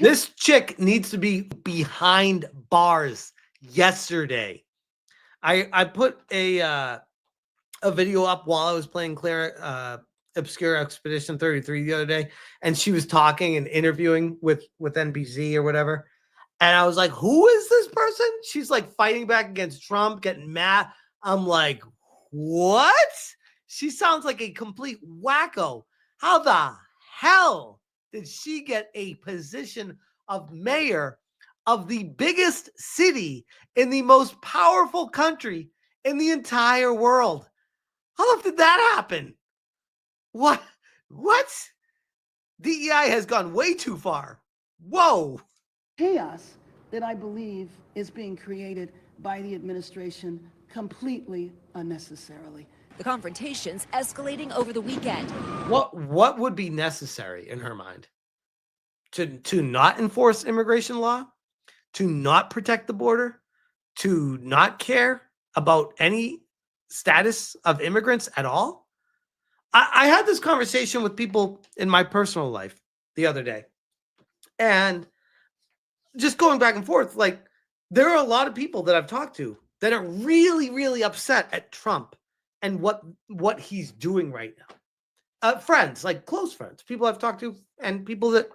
This chick needs to be behind bars yesterday. I put a video up while I was playing Obscure Expedition 33 the other day, and she was talking and interviewing with NBC or whatever. And I was like, who is this person? She's like fighting back against Trump, getting mad. I'm like, what? She sounds like a complete wacko. How the hell did she get a position of mayor of the biggest city in the most powerful country in the entire world? How did that happen? What? DEI has gone way too far. Whoa. Chaos that I believe is being created by the administration completely unnecessarily. The confrontations escalating over the weekend. What would be necessary in her mind? To not enforce immigration law? To not protect the border? To not care about any status of immigrants at all? I had this conversation with people in my personal life the other day. And just going back and forth, like, there are a lot of people that I've talked to that are really, really upset at Trump and what he's doing right now. Friends, like close friends, people I've talked to, and people that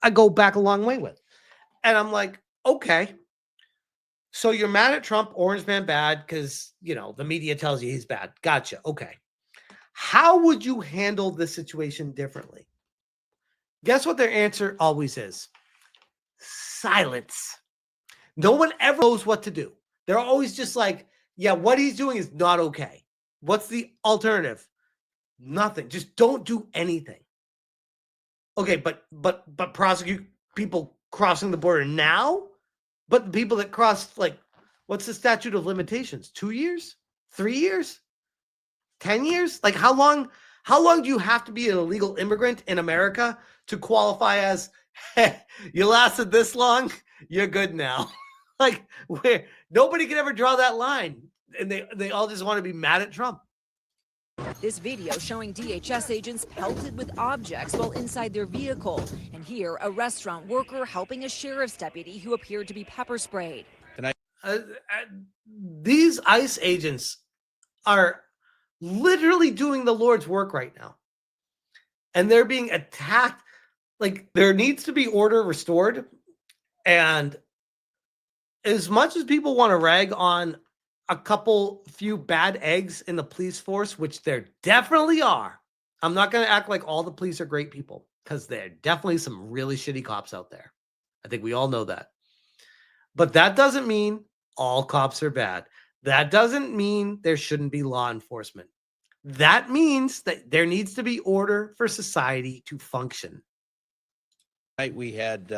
I go back a long way with. And I'm like, okay, so you're mad at Trump, orange man bad, because, the media tells you he's bad. Gotcha. Okay. How would you handle this situation differently? Guess what their answer always is? Silence. No one ever knows what to do. They're always just like, yeah, what he's doing is not okay. What's the alternative? Nothing. Just don't do anything. Okay, but prosecute people crossing the border now? But the people that crossed, like, what's the statute of limitations? 2 years? 3 years? 10 years? Like, how long do you have to be an illegal immigrant in America to qualify as, hey, you lasted this long, you're good now? Like, where nobody can ever draw that line, and they all just want to be mad at Trump. This video showing DHS agents pelted with objects while inside their vehicle. And here, a restaurant worker helping a sheriff's deputy who appeared to be pepper sprayed. These ICE agents are literally doing the Lord's work right now. And they're being attacked. Like, there needs to be order restored. And as much as people want to rag on a few bad eggs in the police force, which there definitely are, I'm not going to act like all the police are great people, because there are definitely some really shitty cops out there. I think we all know that. But that doesn't mean all cops are bad. That doesn't mean there shouldn't be law enforcement. That means that there needs to be order for society to function. Tonight we had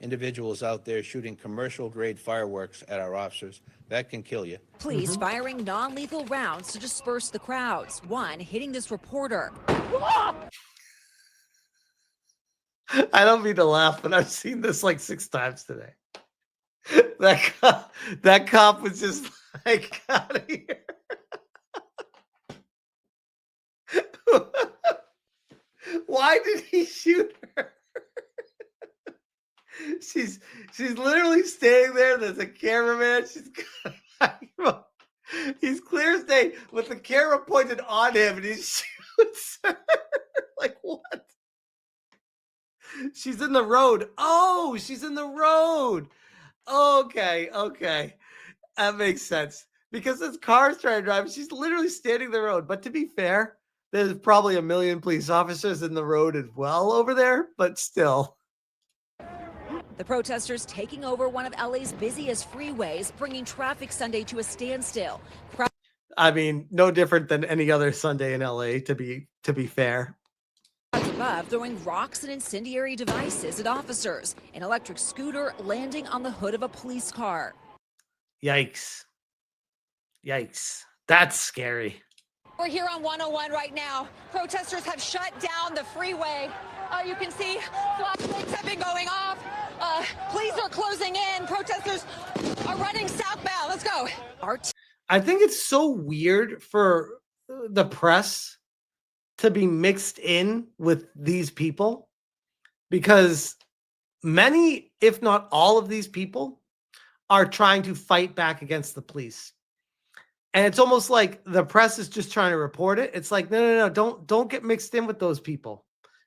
individuals out there shooting commercial-grade fireworks at our officers. That can kill you. Police firing non-lethal rounds to disperse the crowds. One hitting this reporter. I don't mean to laugh, but I've seen this like 6 times today. That cop was just like, out of here. Why did he shoot her? She's literally standing there. There's a cameraman. He's clear as day with the camera pointed on him, and he shoots her. Like, what? She's in the road. Oh, she's in the road. Okay. That makes sense. Because this car's trying to drive. She's literally standing in the road. But to be fair, there's probably 1 million police officers in the road as well over there. But still. The protesters taking over one of LA's busiest freeways, bringing traffic Sunday to a standstill. I mean, no different than any other Sunday in LA, to be fair. Above, throwing rocks and incendiary devices at officers. An electric scooter landing on the hood of a police car. Yikes. That's scary. We're here on 101 right now. Protesters have shut down the freeway. You can see flashlights have been going off. Police are closing in. Protesters are running southbound. Let's go. I think it's so weird for the press to be mixed in with these people, because many, if not all of these people are trying to fight back against the police. And it's almost like the press is just trying to report it. It's like, no, don't get mixed in with those people,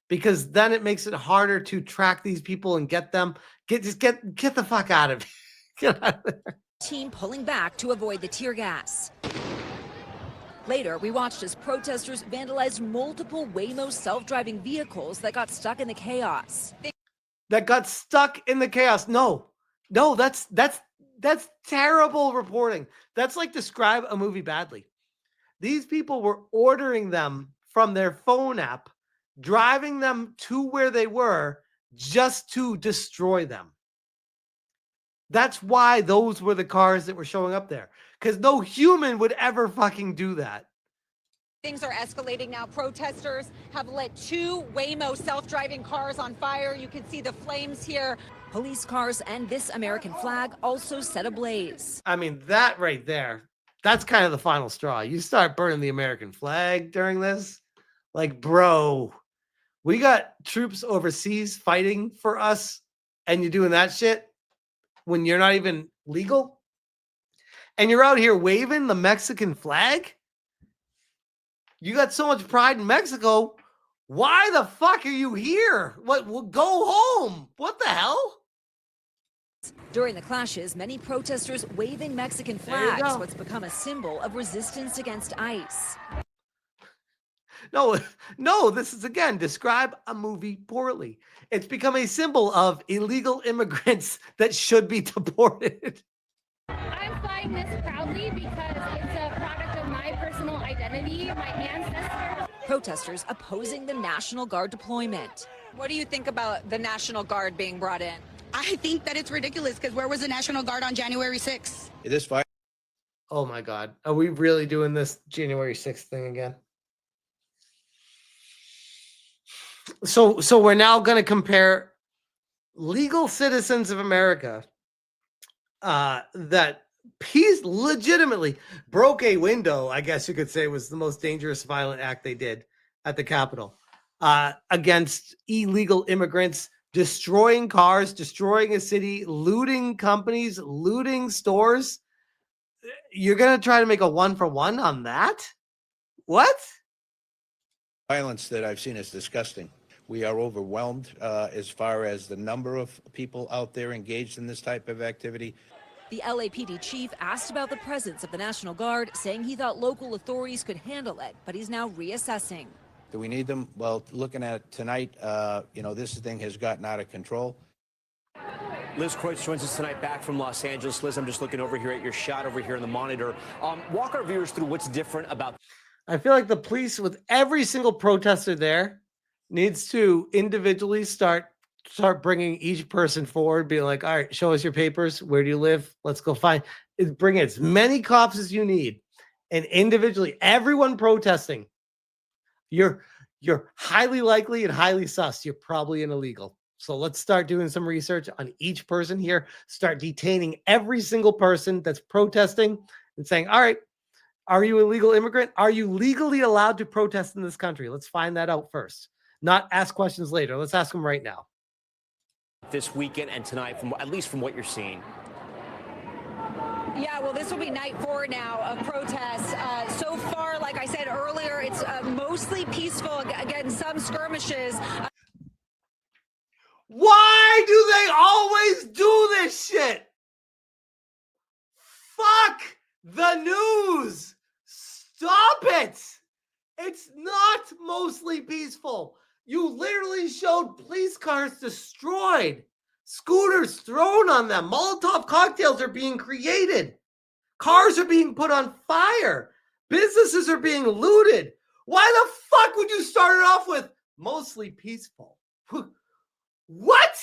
because then it makes it harder to track these people and get them. Get the fuck out of here. Get out of there. Team pulling back to avoid the tear gas. Later, we watched as protesters vandalized multiple Waymo self-driving vehicles that got stuck in the chaos. That got stuck in the chaos. No, that's terrible reporting. That's like describe a movie badly. These people were ordering them from their phone app, driving them to where they were just to destroy them. That's why those were the cars that were showing up there, because no human would ever fucking do that. Things are escalating now. Protesters have lit 2 Waymo self-driving cars on fire. You can see the flames here. Police cars and this American flag also set ablaze. I mean, that right there, that's kind of the final straw. You start burning the American flag during this, like, bro, we got troops overseas fighting for us, and you're doing that shit when you're not even legal, and you're out here waving the Mexican flag. You got so much pride in Mexico. Why the fuck are you here? What? Well, go home. What the hell? During the clashes, many protesters waving Mexican There you flags, go. what's become a symbol of resistance against ICE. No, this is, again, describe a movie poorly. It's become a symbol of illegal immigrants that should be deported. I'm flying this proudly because it's a product of my personal identity, my ancestors. Protesters opposing the National Guard deployment. What do you think about the National Guard being brought in? I think that it's ridiculous because where was the National Guard on January 6th? This fire Oh my God. Are we really doing this January 6th thing again? So we're now going to compare legal citizens of America that legitimately broke a window, I guess you could say was the most dangerous violent act they did at the Capitol, against illegal immigrants, destroying cars, destroying a city, looting companies, looting stores. You're going to try to make a 1-for-1 on that? What? violence that I've seen is disgusting. We are overwhelmed as far as the number of people out there engaged in this type of activity. The LAPD chief asked about the presence of the National Guard, saying he thought local authorities could handle it, but he's now reassessing. Do we need them? Well, looking at it tonight, this thing has gotten out of control. Liz Kreutz joins us tonight back from Los Angeles. Liz, I'm just looking over here at your shot over here on the monitor. Walk our viewers through what's different about. I feel like the police, with every single protester there, needs to individually start bringing each person forward, being like, all right, show us your papers. Where do you live? Let's go find it. Bring as many cops as you need. And individually, everyone protesting, you're highly likely and highly sus. You're probably an illegal. So let's start doing some research on each person here. Start detaining every single person that's protesting and saying, all right, are you a legal immigrant? Are you legally allowed to protest in this country? Let's find that out first. Not ask questions later. Let's ask them right now. This weekend and tonight, at least from what you're seeing. Yeah, well, this will be night 4 now of protests. So far, like I said earlier, it's mostly peaceful. Again, some skirmishes. Why do they always do this shit? Fuck the news. Stop it. It's not mostly peaceful. You literally showed police cars destroyed, scooters thrown on them, Molotov cocktails are being created, cars are being put on fire, businesses are being looted. Why the fuck would you start it off with mostly peaceful? What?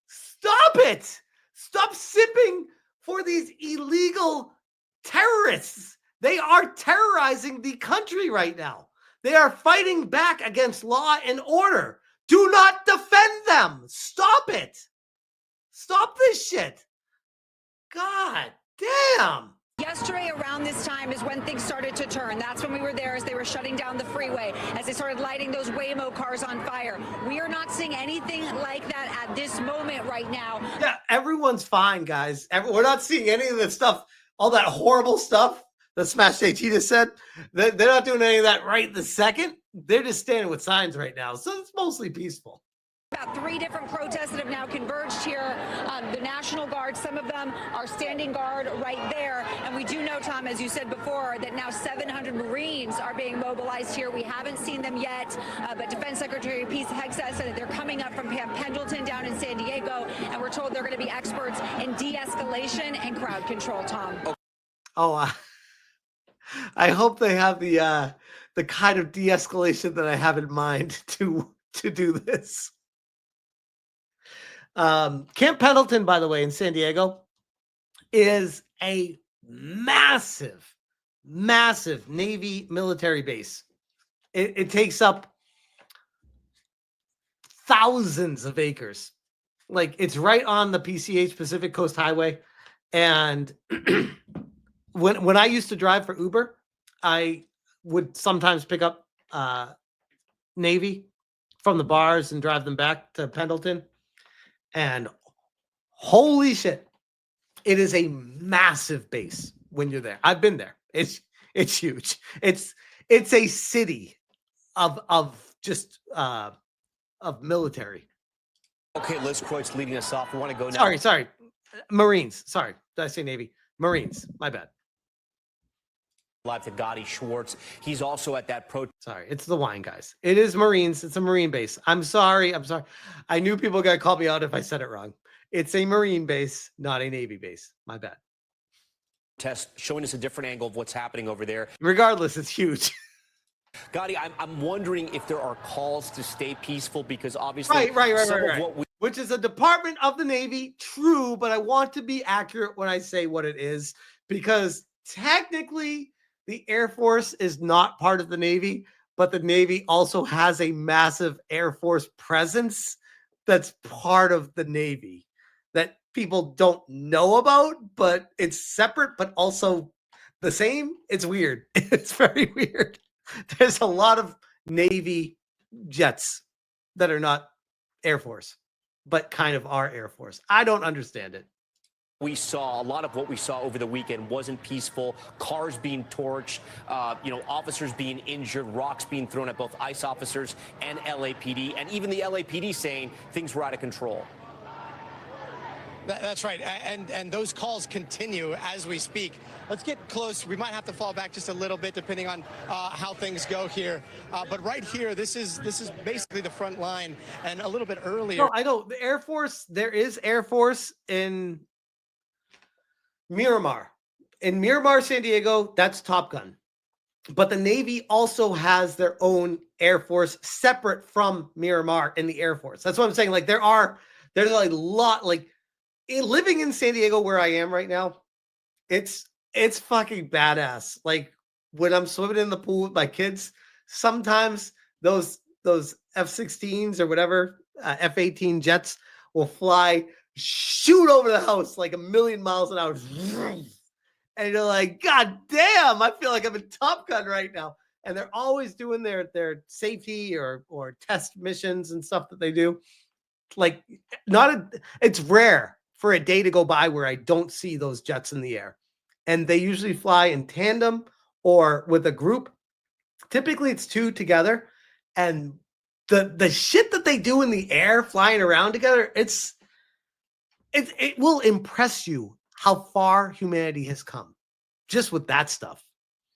Stop it. Stop sipping for these illegal terrorists. They are terrorizing the country right now. They are fighting back against law and order. Do not defend them. Stop it. Stop this shit. God damn. Yesterday around this time is when things started to turn. That's when we were there as they were shutting down the freeway, as they started lighting those Waymo cars on fire. We are not seeing anything like that at this moment right now. Yeah, everyone's fine, guys. We're not seeing any of the stuff, all that horrible stuff that Smash JT just said. They're not doing any of that right this second. They're just standing with signs right now. So it's mostly peaceful. About 3 different protests that have now converged here. The National Guard, some of them are standing guard right there. And we do know, Tom, as you said before, that now 700 Marines are being mobilized here. We haven't seen them yet, but Defense Secretary Pete Hegseth said that they're coming up from Camp Pendleton down in San Diego, and we're told they're going to be experts in de-escalation and crowd control, Tom. Oh, I hope they have the kind of de-escalation that I have in mind to do this. Camp Pendleton, by the way, in San Diego, is a massive Navy military base. It takes up thousands of acres. Like, it's right on the PCH, Pacific Coast Highway. And when I used to drive for Uber, I would sometimes pick up Navy from the bars and drive them back to Pendleton. And holy shit, it is a massive base when you're there. I've been there. It's huge. It's a city of military. Okay, Liz Kreutz leading us off. We want to go now. Sorry. Marines. Sorry. Did I say Navy? Marines. My bad. Live to Gotti Schwartz. He's also at that protest. Sorry, it's the wine, guys. It is Marines. It's a Marine base. I'm sorry. I knew people were going to call me out if I said it wrong. It's a Marine base, not a Navy base. My bad. Test showing us a different angle of what's happening over there. Regardless, it's huge. Gotti, I'm wondering if there are calls to stay peaceful, because obviously Right. Which is a department of the Navy, true, but I want to be accurate when I say what it is, because technically the Air Force is not part of the Navy, but the Navy also has a massive Air Force presence that's part of the Navy that people don't know about, but it's separate, but also the same. It's weird. It's very weird. There's a lot of Navy jets that are not Air Force, but kind of are Air Force. I don't understand it. We saw a lot of what we saw over the weekend wasn't peaceful. Cars being torched, officers being injured, rocks being thrown at both ICE officers and LAPD, and even the LAPD saying things were out of control. That's right, and those calls continue as we speak. Let's get close. We might have to fall back just a little bit depending on how things go here. But right here, this is basically the front line, and a little bit earlier. No, I know the Air Force. There is Air Force in Miramar. In Miramar, San Diego, that's Top Gun. But the Navy also has their own Air Force separate from Miramar in the Air Force. That's what I'm saying. Like there's a lot, like living in San Diego where I am right now, it's fucking badass. Like when I'm swimming in the pool with my kids, sometimes those F-16s or whatever, F-18 jets will fly, shoot over the house like 1,000,000 miles an hour. And you're like, God damn, I feel like I'm in Top Gun right now. And they're always doing their safety or test missions and stuff that they do. Like it's rare for a day to go by where I don't see those jets in the air. And they usually fly in tandem or with a group. Typically it's 2 together. And the shit that they do in the air flying around together, it will impress you how far humanity has come just with that stuff.